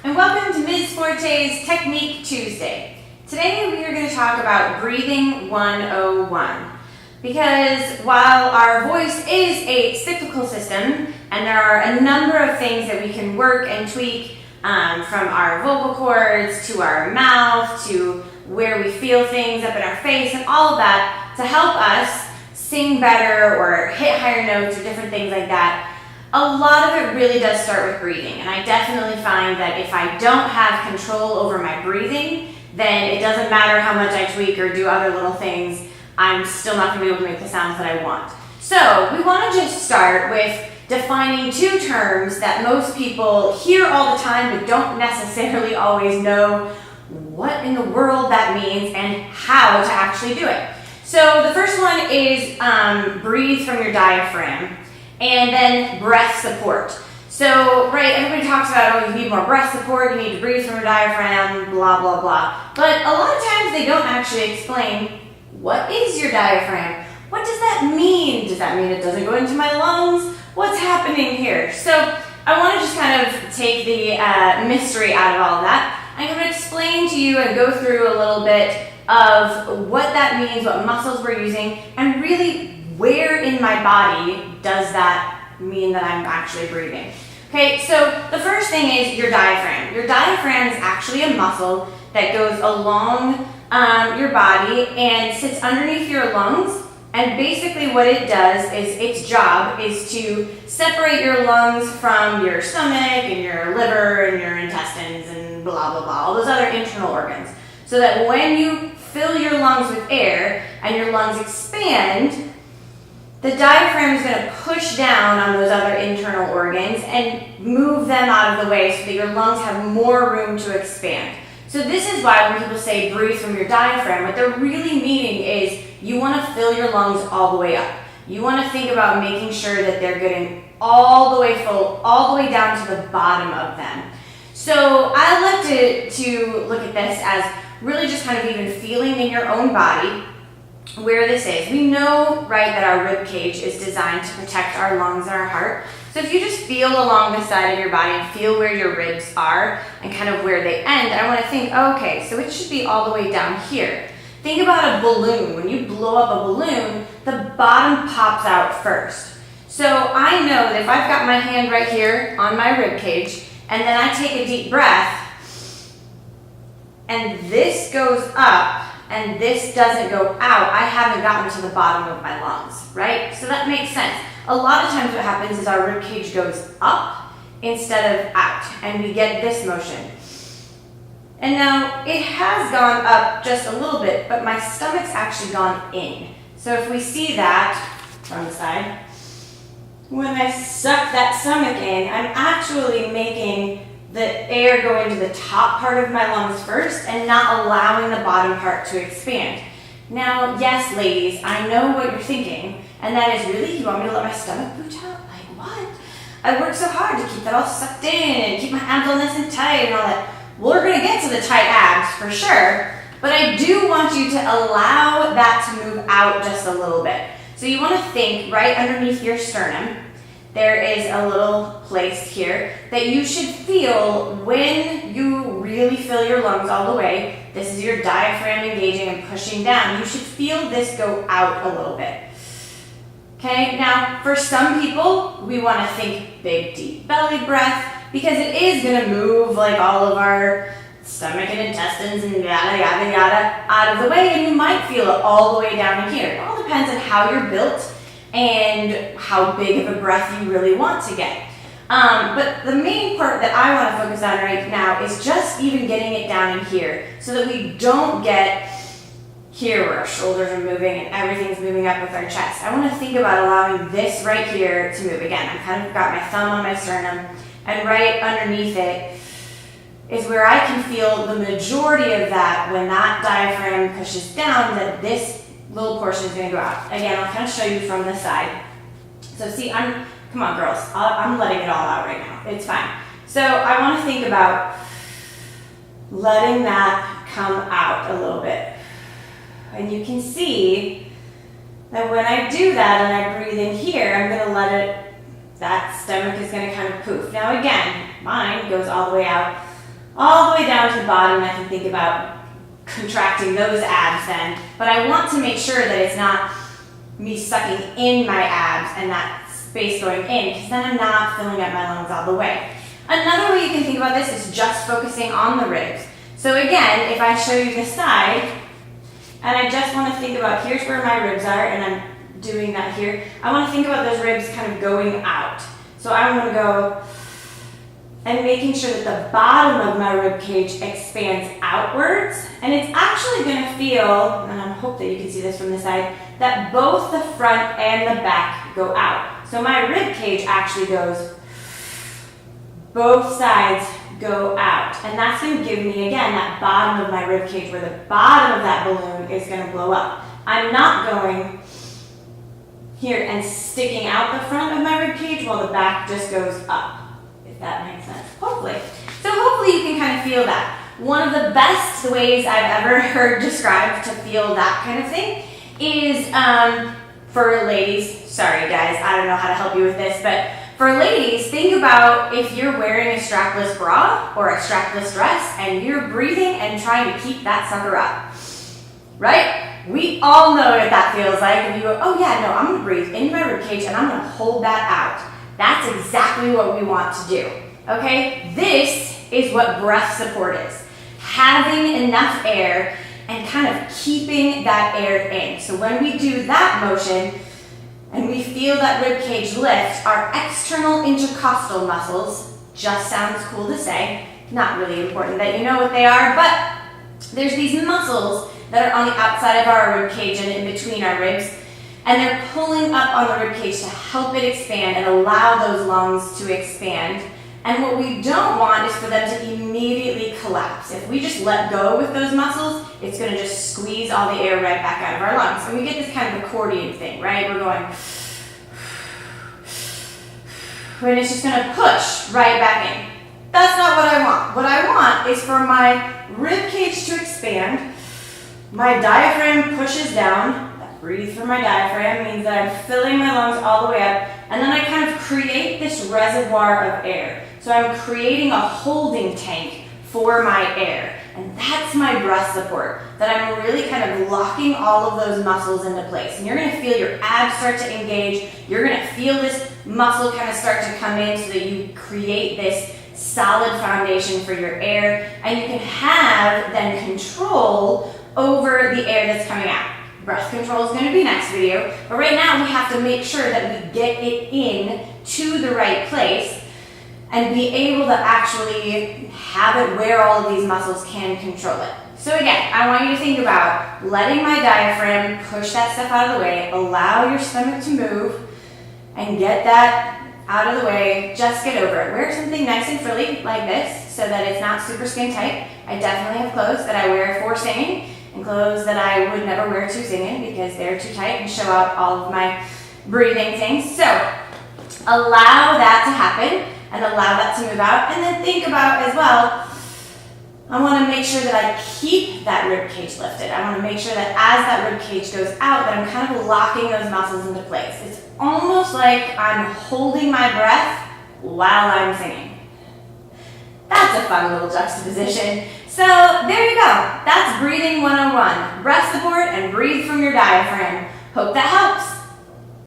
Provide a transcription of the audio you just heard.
and welcome to Ms. Forte's Technique Tuesday. Today we are going to talk about breathing 101 because while our voice is a cyclical system and there are a number of things that we can work and tweak from our vocal cords to our mouth to where we feel things up in our face and all of that to help us sing better or hit higher notes or different things like that. A lot of it really does start with breathing, and I definitely find that if I don't have control over my breathing, then it doesn't matter how much I tweak or do other little things, I'm still not going to be able to make the sounds that I want. So we want to just start with defining two terms that most people hear all the time but don't necessarily always know what in the world that means and how to actually do it. So the first one is breathe from your diaphragm. And then breath support. So, right, everybody talks about, oh, you need more breath support, you need to breathe from your diaphragm, blah, blah, blah. But a lot of times they don't actually explain, what is your diaphragm? What does that mean? Does that mean it doesn't go into my lungs? What's happening here? So, I want to just kind of take the mystery out of all of that. I'm going to explain to you and go through a little bit of what that means, what muscles we're using, and really where in my body does that mean that I'm actually breathing? Okay, so the first thing is your diaphragm. Your diaphragm is actually a muscle that goes along your body and sits underneath your lungs. And basically what it does is its job is to separate your lungs from your stomach and your liver and your intestines and blah, blah, blah, all those other internal organs. So that when you fill your lungs with air and your lungs expand, the diaphragm is going to push down on those other internal organs and move them out of the way so that your lungs have more room to expand. So this is why when people say breathe from your diaphragm, what they're really meaning is you want to fill your lungs all the way up. You want to think about making sure that they're getting all the way full, all the way down to the bottom of them. So I like to look at this as really just kind of even feeling in your own body where this is. We know, right, that our rib cage is designed to protect our lungs and our heart. So if you just feel along the side of your body and feel where your ribs are and kind of where they end, I want to think, okay, so it should be all the way down here. Think about a balloon. When you blow up a balloon, the bottom pops out first. So I know that if I've got my hand right here on my rib cage and then I take a deep breath and this goes up and this doesn't go out, I haven't gotten to the bottom of my lungs, right? So that makes sense. A lot of times what happens is our rib cage goes up instead of out, and we get this motion. And now it has gone up just a little bit, but my stomach's actually gone in. So if we see that from the side, when I suck that stomach in, I'm actually making the air go into the top part of my lungs first and not allowing the bottom part to expand. Now, yes, ladies, I know what you're thinking, and that is, really, you want me to let my stomach boot out? Like, what? I work so hard to keep that all sucked in and keep my abs all nice and tight and all that. Well, we're going to get to the tight abs for sure, but I do want you to allow that to move out just a little bit. So you want to think right underneath your sternum, there is a little place here that you should feel when you really fill your lungs all the way. This is your diaphragm engaging and pushing down. You should feel this go out a little bit. Okay, now for some people, we want to think big, deep belly breath because it is going to move like all of our stomach and intestines and yada, yada, yada out of the way, and you might feel it all the way down in here. It all depends on how you're built and how big of a breath you really want to get. But the main part that I want to focus on right now is just even getting it down in here so that we don't get here where our shoulders are moving and everything's moving up with our chest. I want to think about allowing this right here to move. Again, I've kind of got my thumb on my sternum, and right underneath it is where I can feel the majority of that when that diaphragm pushes down, that this little portion is going to go out. Again, I'll kind of show you from the side. So see, come on girls, I'm letting it all out right now. It's fine. So I want to think about letting that come out a little bit. And you can see that when I do that and I breathe in here, I'm going to let it, that stomach is going to kind of poof. Now again, mine goes all the way out all the way down to the bottom. I can think about contracting those abs then, but I want to make sure that it's not me sucking in my abs and that space going in, because then I'm not filling up my lungs all the way. Another way you can think about this is just focusing on the ribs. So again, if I show you this side, and I just want to think about, here's where my ribs are, and I'm doing that here. I want to think about those ribs kind of going out. So I'm going to go and making sure that the bottom of my rib cage expands outwards. And it's actually going to feel, and I hope that you can see this from the side, that both the front and the back go out. So my rib cage actually goes, both sides go out. And that's going to give me, again, that bottom of my rib cage where the bottom of that balloon is going to blow up. I'm not going here and sticking out the front of my rib cage while the back just goes up, if that makes sense. Hopefully. So hopefully you can kind of feel that. One of the best ways I've ever heard described to feel that kind of thing is for ladies. Sorry guys, I don't know how to help you with this, but for ladies, think about if you're wearing a strapless bra or a strapless dress and you're breathing and trying to keep that sucker up, right? We all know what that feels like. And you go, oh yeah, no, I'm gonna breathe into my ribcage and I'm gonna hold that out. That's exactly what we want to do, okay? This is what breath support is. Having enough air and kind of keeping that air in. So when we do that motion, and we feel that rib cage lift, our external intercostal muscles, just sounds cool to say, not really important that you know what they are, but there's these muscles that are on the outside of our rib cage and in between our ribs, and they're pulling up on the rib cage to help it expand and allow those lungs to expand. And what we don't want is for them to immediately collapse. If we just let go with those muscles, it's going to just squeeze all the air right back out of our lungs. And we get this kind of accordion thing, right? We're going, and it's just going to push right back in. That's not what I want. What I want is for my rib cage to expand, my diaphragm pushes down. Breathe through my diaphragm means that I'm filling my lungs all the way up, and then I kind of create this reservoir of air. So I'm creating a holding tank for my air, and that's my breath support, that I'm really kind of locking all of those muscles into place. And you're going to feel your abs start to engage. You're going to feel this muscle kind of start to come in so that you create this solid foundation for your air, and you can have then control over the air that's coming out. Breath control is going to be next video, but right now we have to make sure that we get it in to the right place and be able to actually have it where all of these muscles can control it. So again, I want you to think about letting my diaphragm push that stuff out of the way, allow your stomach to move, and get that out of the way. Just get over it. Wear something nice and frilly like this so that it's not super skin tight. I definitely have clothes that I wear for singing, and clothes that I would never wear to singing because they're too tight and show out all of my breathing things. So allow that to happen and allow that to move out, and then think about as well, I want to make sure that I keep that rib cage lifted. I want to make sure that as that rib cage goes out, that I'm kind of locking those muscles into place. It's almost like I'm holding my breath while I'm singing. That's a fun little juxtaposition. So there you go. That's breathing 101. Breath support and breathe from your diaphragm. Hope that helps.